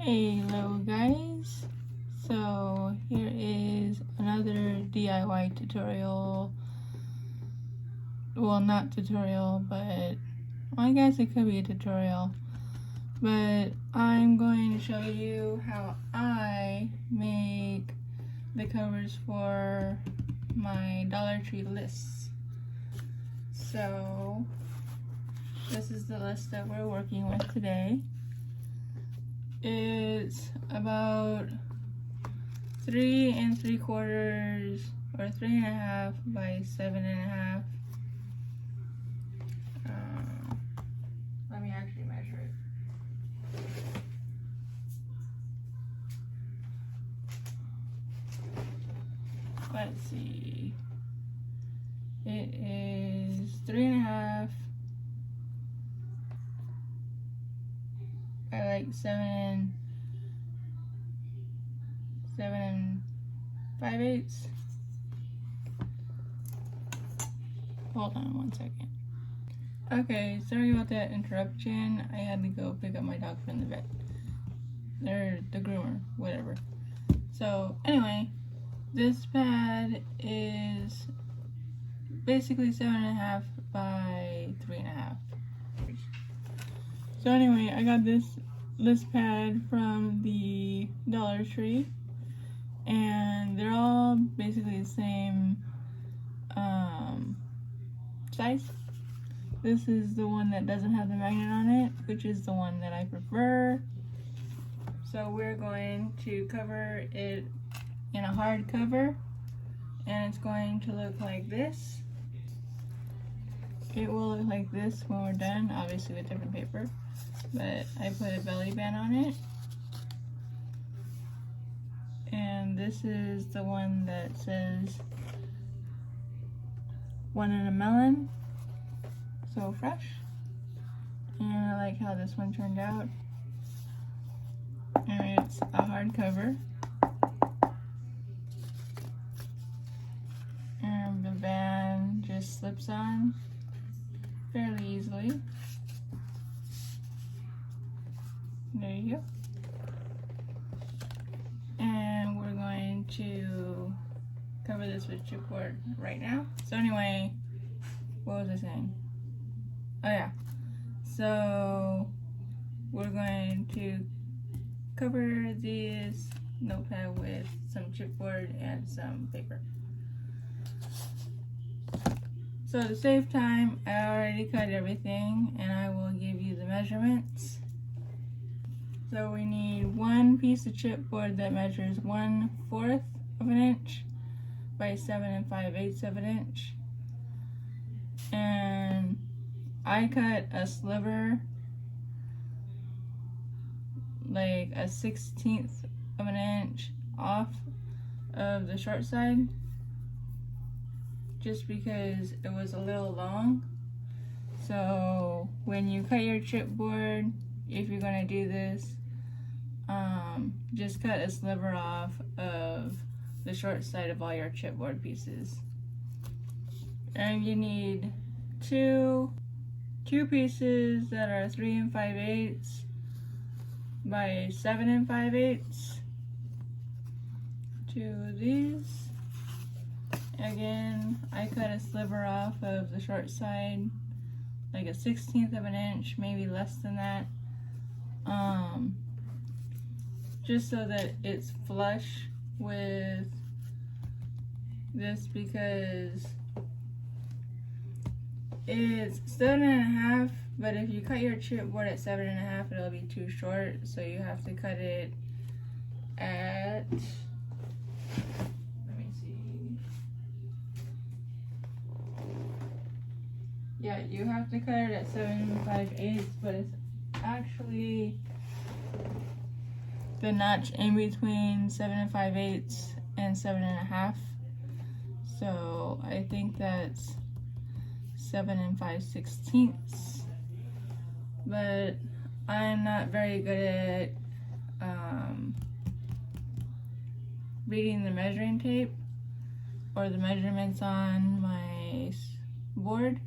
Hello guys, so here is another DIY tutorial. Well, not tutorial, but I guess it could be a tutorial, but I'm going to show you how I make the covers for my Dollar Tree lists. So this is the list that we're working with today. It's about 3 3/4 or 3.5 by 7.5. Let me actually measure it. Let's see. It is 3.5 by like 7 5/8. Hold on one second. Okay, sorry about that interruption. I had to go pick up my dog from the vet. Or the groomer, whatever. So anyway, this pad is basically 7.5 by 3.5. So anyway, I got this list pad from the Dollar Tree, and they're all basically the same size. This is the one that doesn't have the magnet on it, which is the one that I prefer. So we're going to cover it in a hard cover, and it's going to look like this. It will look like this when we're done, obviously with different paper, but I put a belly band on it. And this is the one that says one in a melon, so fresh. And I like how this one turned out. And it's a hardcover. And the band just slips on fairly easily. There you go. And we're going to cover this with chipboard right now. So anyway, what was I saying? Oh yeah. So we're going to cover this notepad with some chipboard and some paper. So to save time, I already cut everything, and I will give you the measurements. So we need one piece of chipboard that measures 1/4 of an inch by 7 5/8 of an inch. And I cut a sliver, like a 1/16 of an inch off of the short side, just because it was a little long. So when you cut your chipboard, if you're gonna do this, just cut a sliver off of the short side of all your chipboard pieces. And you need two pieces that are 3 5/8 by 7 5/8. Two of these. Again, I cut a sliver off of the short side, like a 1/16 of an inch, maybe less than that. Just so that it's flush with this, because it's 7.5, but if you cut your chipboard at 7.5, it'll be too short, so you have to cut it at, let me see, yeah, you have to cut it at 7 5/8, but it's actually the notch in between 7 5/8 and 7.5. So I think that's 7 5/16. But I'm not very good at reading the measuring tape or the measurements on my board.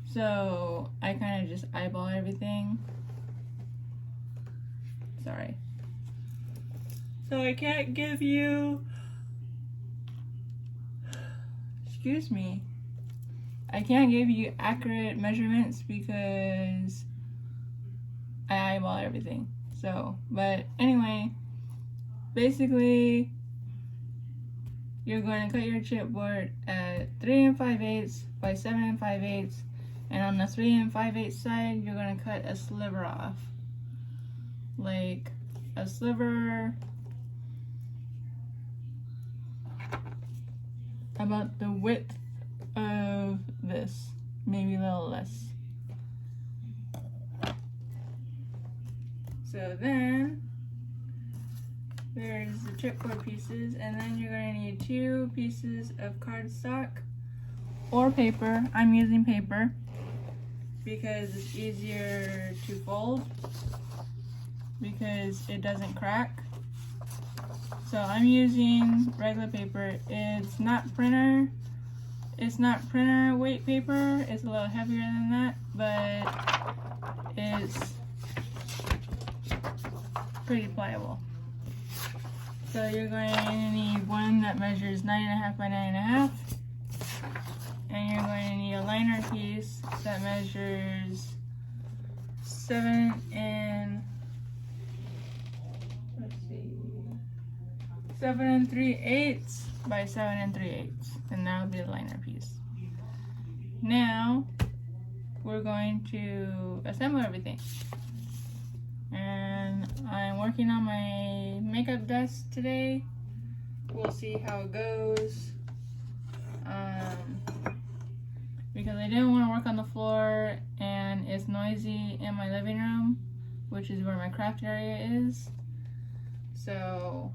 So I kind of just eyeball everything. Sorry. So I can't give you, excuse me, I can't give you accurate measurements because I eyeball everything. So, but anyway, basically, you're going to cut your chipboard at 3 5/8 by 7 5/8, and on the 3 5/8 side, you're going to cut a sliver off. Like a sliver about the width of this, maybe a little less. So then there's the chipboard pieces, and then you're going to need 2 pieces of cardstock or paper. I'm using paper because it's easier to fold because it doesn't crack. So I'm using regular paper. It's not printer weight paper. It's a little heavier than that, but it's pretty pliable. So you're going to need one that measures 9.5 by 9.5, and you're going to need a liner piece that measures 7 3/8 by 7 3/8, and that'll be the liner piece. Now we're going to assemble everything. And I'm working on my makeup desk today. We'll see how it goes. Because I didn't want to work on the floor and it's noisy in my living room, which is where my craft area is. So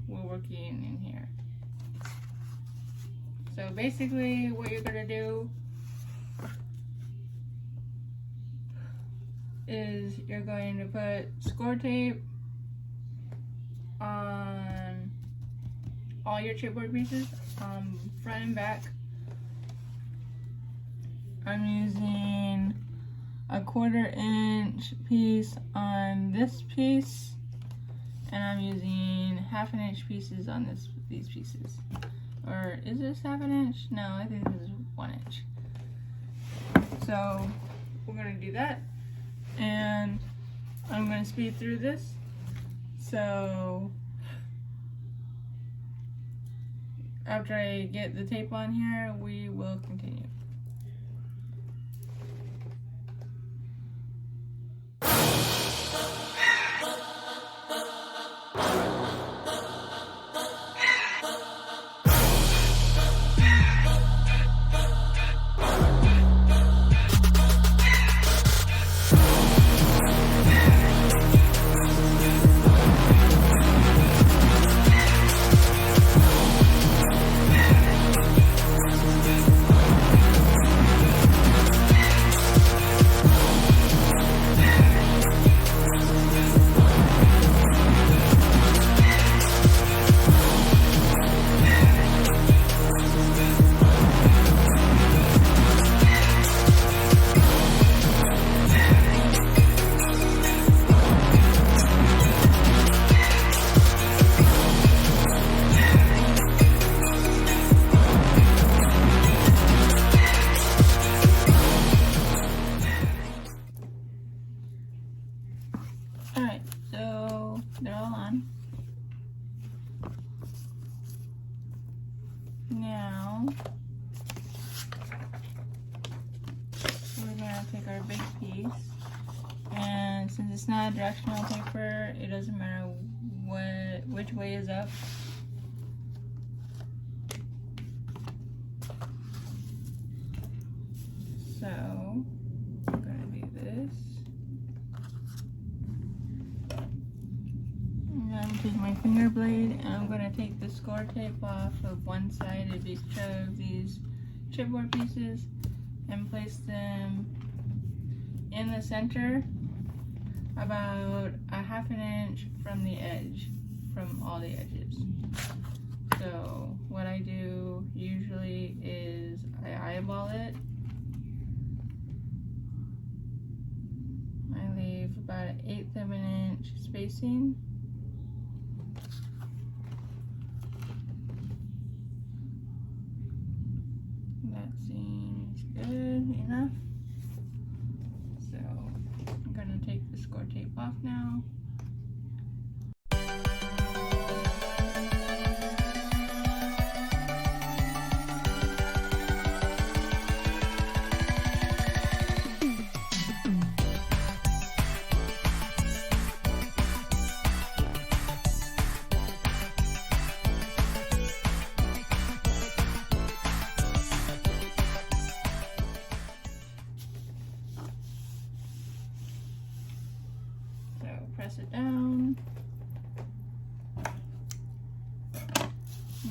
we're working in here. So basically what you're gonna do is you're going to put score tape on all your chipboard pieces, front and back. I'm using a 1/4 inch piece on this piece, and I'm using 1/2 inch pieces on these pieces. Or is this 1/2 inch? No, I think this is 1 inch. So we're gonna do that. And I'm going to speed through this, so after I get the tape on here, we will continue. Alright, so they're all on. Now, we're going to take our big piece, and since it's not a directional paper, it doesn't matter which way is up. So, I'm going to do this. I'm going to take my finger blade and I'm going to take the score tape off of one side of each of these chipboard pieces and place them in the center about 1/2 inch from the edge, from all the edges. So what I do usually is I eyeball it. I leave about 1/8 of an inch spacing. press it down.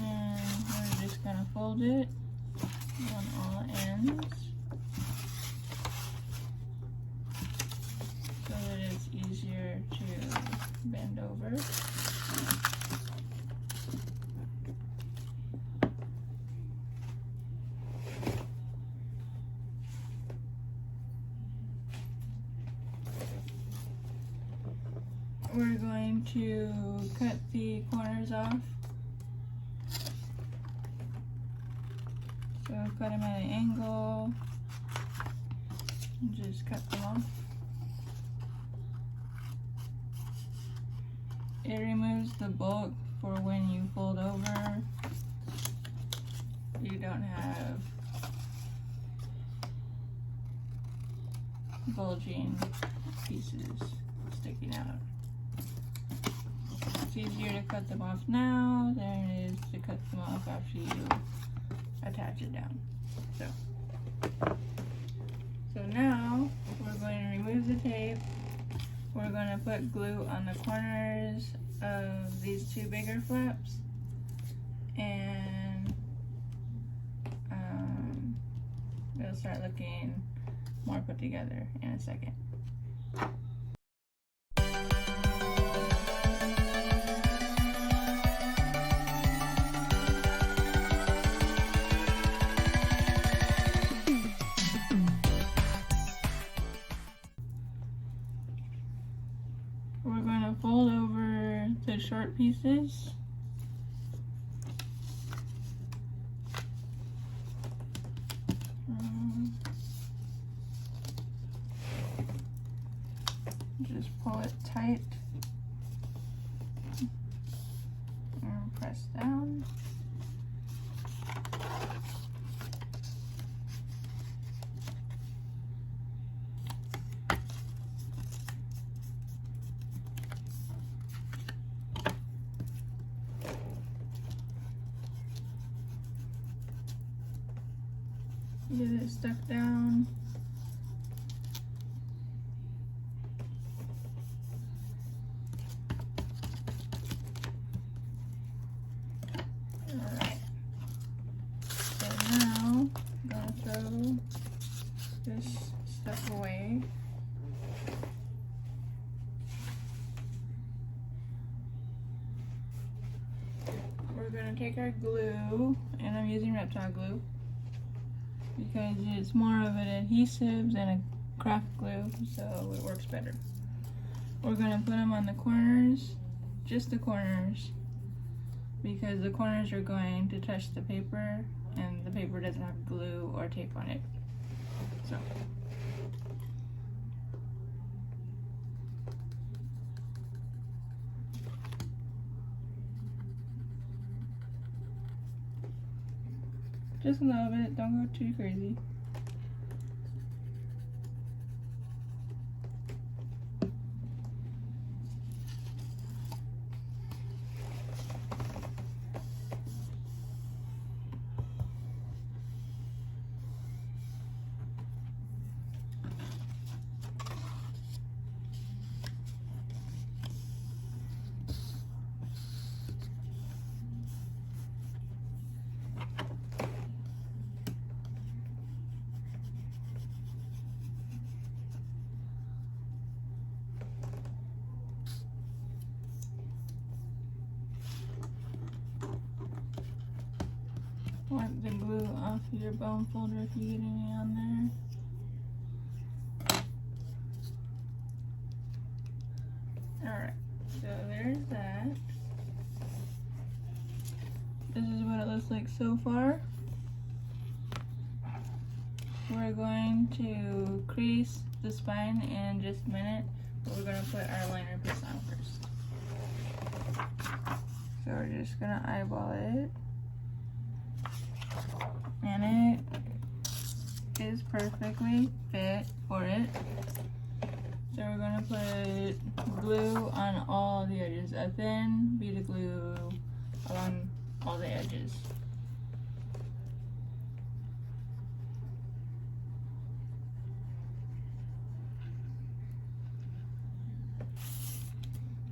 And we're just gonna fold it on all ends so that it's easier to bend over. We're going to cut the corners off. So cut them at an angle, and just cut them off. It removes the bulk for when you fold over. You don't have bulging pieces sticking out. It's easier to cut them off now than it is to cut them off after you attach it down. So now we're going to remove the tape. We're going to put glue on the corners of these two bigger flaps, and it'll start looking more put together in a second. We're going to fold over the short pieces. Just pull it tight and press down. Get it stuck down. Alright. So now I'm gonna throw this stuff away. We're gonna take our glue, and I'm using reptile glue because it's more of an adhesive than a craft glue, so it works better. We're going to put them on the corners, just the corners, because the corners are going to touch the paper and the paper doesn't have glue or tape on it. So just a little bit, don't go too crazy. Wipe the glue off your bone folder if you get any on there. Alright, so there's that. This is what it looks like so far. We're going to crease the spine in just a minute, but we're going to put our liner piece on first. So we're just going to eyeball it. And it is perfectly fit for it. So we're going to put glue on all the edges, a thin Vita glue along all the edges.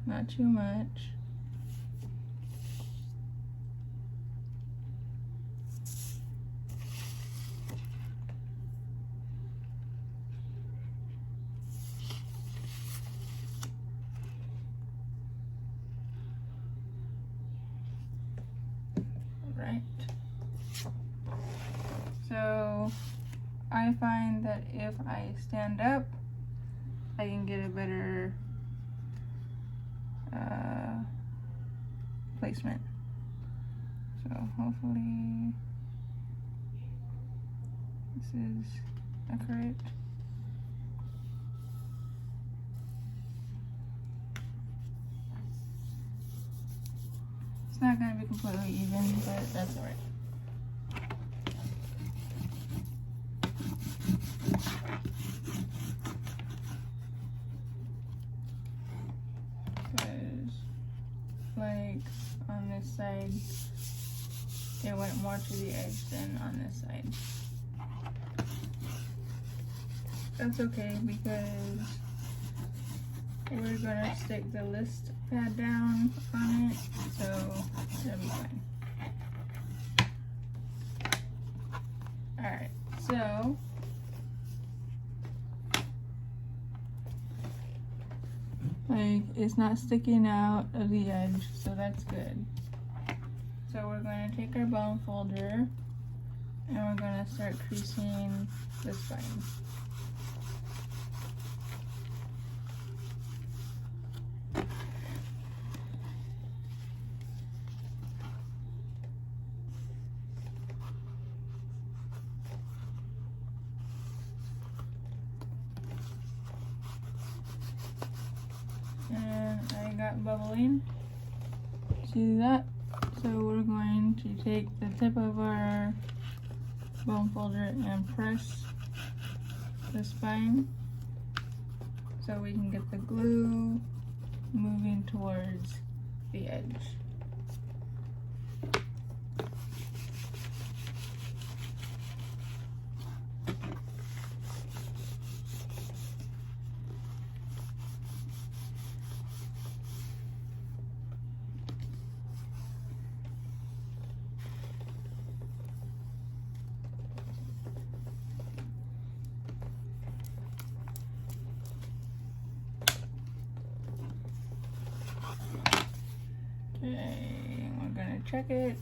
not too much. Right. So I find that if I stand up, I can get a better placement. So hopefully this is accurate. It's not going to be completely even, but that's alright. Because, like, on this side, it went more to the edge than on this side. That's okay because we're gonna stick the list pad down on it, so it'll be fine. Alright, so like it's not sticking out of the edge, so that's good. So we're going to take our bone folder and we're going to start creasing the spine. And I got bubbling. See that? So we're going to take the tip of our bone folder and press the spine so we can get the glue moving towards the edge. Okay, we're gonna check it,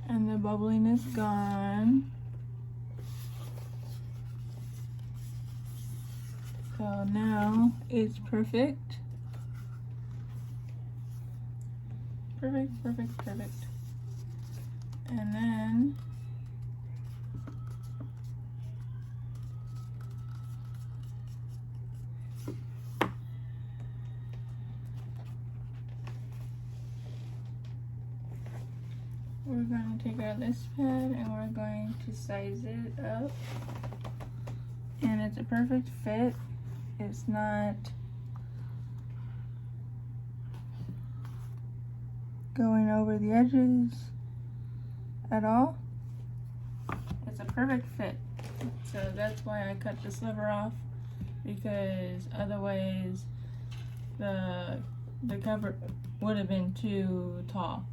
and the bubbling is gone. So now it's perfect. Perfect, perfect, perfect. And then we're going to take our list pad and we're going to size it up. And it's a perfect fit. It's not going over the edges at all. It's a perfect fit. So that's why I cut the sliver off, because otherwise the cover would have been too tall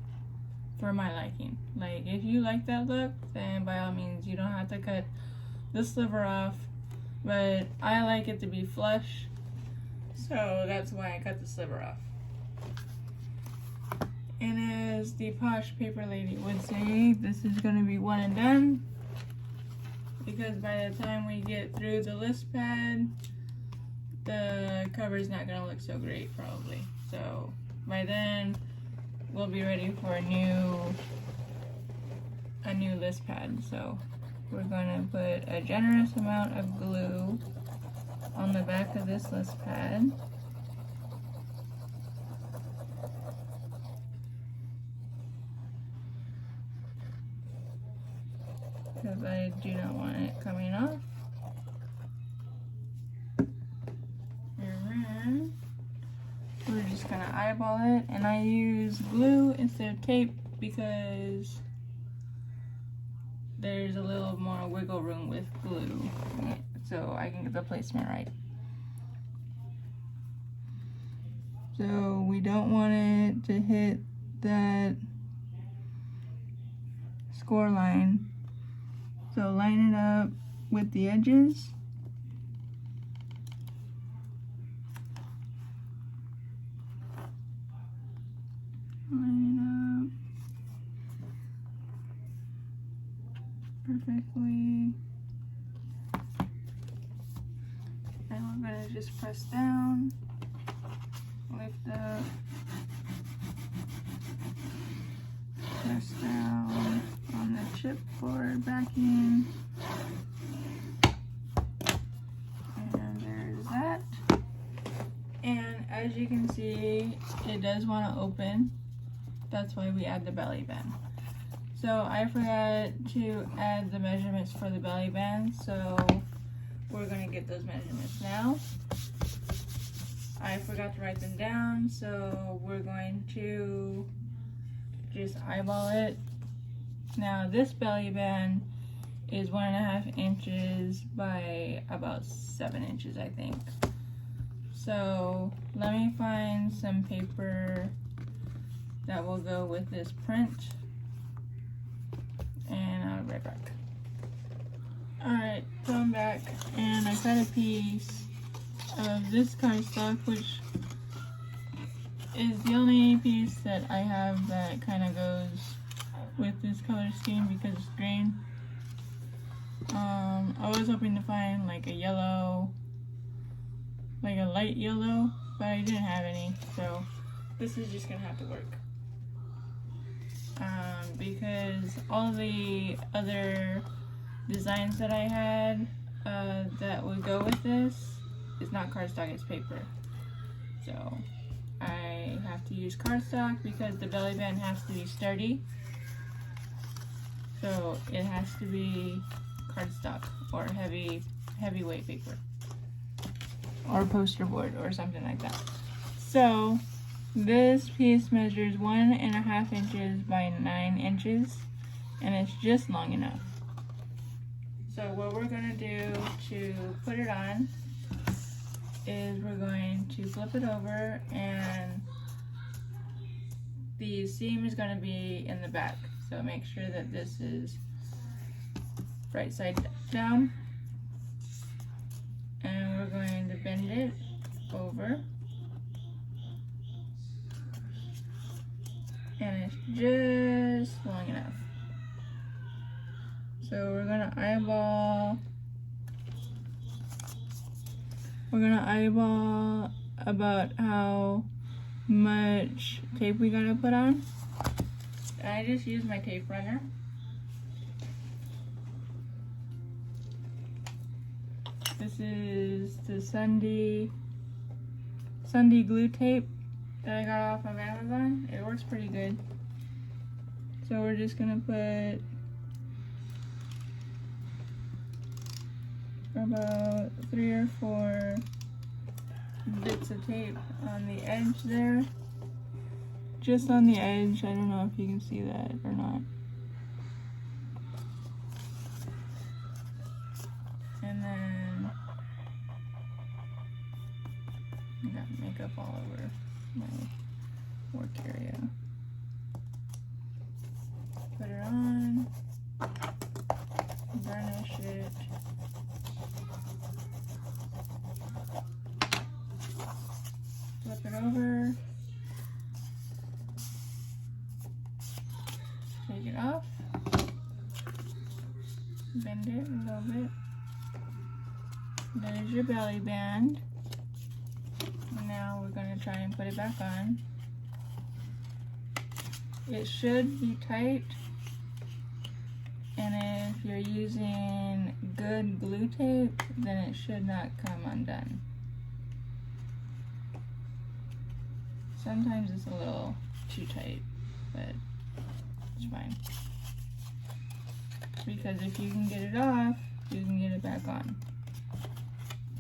for my liking. Like, if you like that look, then by all means you don't have to cut the sliver off, but I like it to be flush, so that's why I cut the sliver off. And as the posh paper lady would say, this is going to be one and done, because by the time we get through the list pad, the cover is not going to look so great probably. So by then we'll be ready for a new list pad. So we're going to put a generous amount of glue on the back of this list pad. Because I do not want it coming off. And then we're just going to eyeball it, and I use glue instead of tape because there's a little more wiggle room with glue, so I can get the placement right. So we don't want it to hit that score line. So line it up with the edges. Line it up perfectly. And we're going to just press down, lift up, press down on the chipboard backing. And there's that. And as you can see, it does want to open. That's why we add the belly band. So I forgot to add the measurements for the belly band, so we're going to get those measurements now. I forgot to write them down, so we're going to just eyeball it. Now this belly band is 1.5 inches by about 7 inches, I think. So let me find some paper that will go with this print, and I'll be right back. Alright, so I'm back, and I cut a piece of this cardstock, which is the only piece that I have that kind of goes with this color scheme because it's green. I was hoping to find like a yellow, like a light yellow, but I didn't have any, so this is just gonna have to work. Because all the other designs that I had that would go with this is not cardstock, it's paper. So I have to use cardstock because the belly band has to be sturdy. So it has to be cardstock or heavyweight paper or poster board or something like that. So this piece measures 1.5 inches by 9 inches, and it's just long enough. So what we're gonna do to put it on is we're going to flip it over, and the seam is gonna be in the back. So make sure that this is right side down, and we're going to bend it over. And it's just long enough. So we're gonna eyeball about how much tape we gotta put on. And I just use my tape runner. This is the Sunday glue tape that I got off of Amazon. It works pretty good. So we're just gonna put about 3 or 4 bits of tape on the edge there. Just on the edge. I don't know if you can see that or not. And then I got makeup all over my work area. Put it on, varnish it, flip it over, take it off, bend it a little bit. There's your belly band. Now we're going to try and put it back on. It should be tight, and if you're using good glue tape, then it should not come undone. Sometimes it's a little too tight, but it's fine. Because if you can get it off, you can get it back on.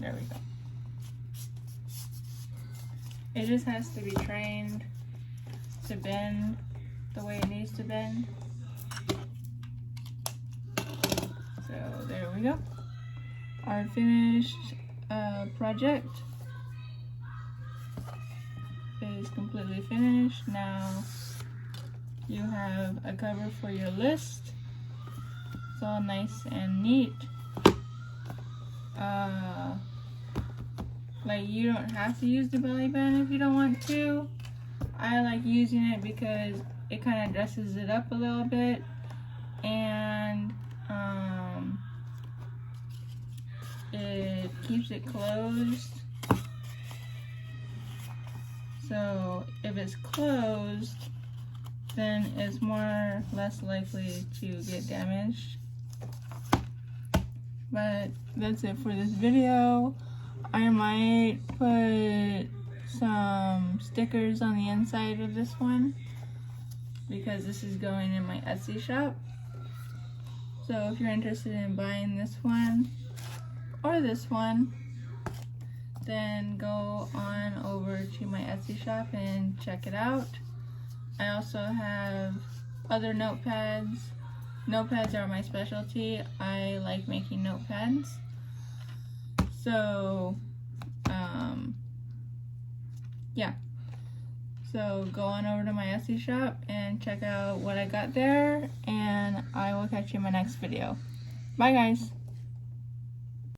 There we go. It just has to be trained to bend the way it needs to bend. So there we go. Our finished project. is completely finished. Now you have a cover for your list. It's all nice and neat. Like, you don't have to use the belly band if you don't want to. I like using it because it kind of dresses it up a little bit, and it keeps it closed. So if it's closed, then it's less likely to get damaged. But that's it for this video. I might put some stickers on the inside of this one because this is going in my Etsy shop. So if you're interested in buying this one or this one, then go on over to my Etsy shop and check it out. I also have other notepads. Notepads are my specialty. I like making notepads. So, yeah. So go on over to my Etsy shop and check out what I got there, and I will catch you in my next video. Bye guys!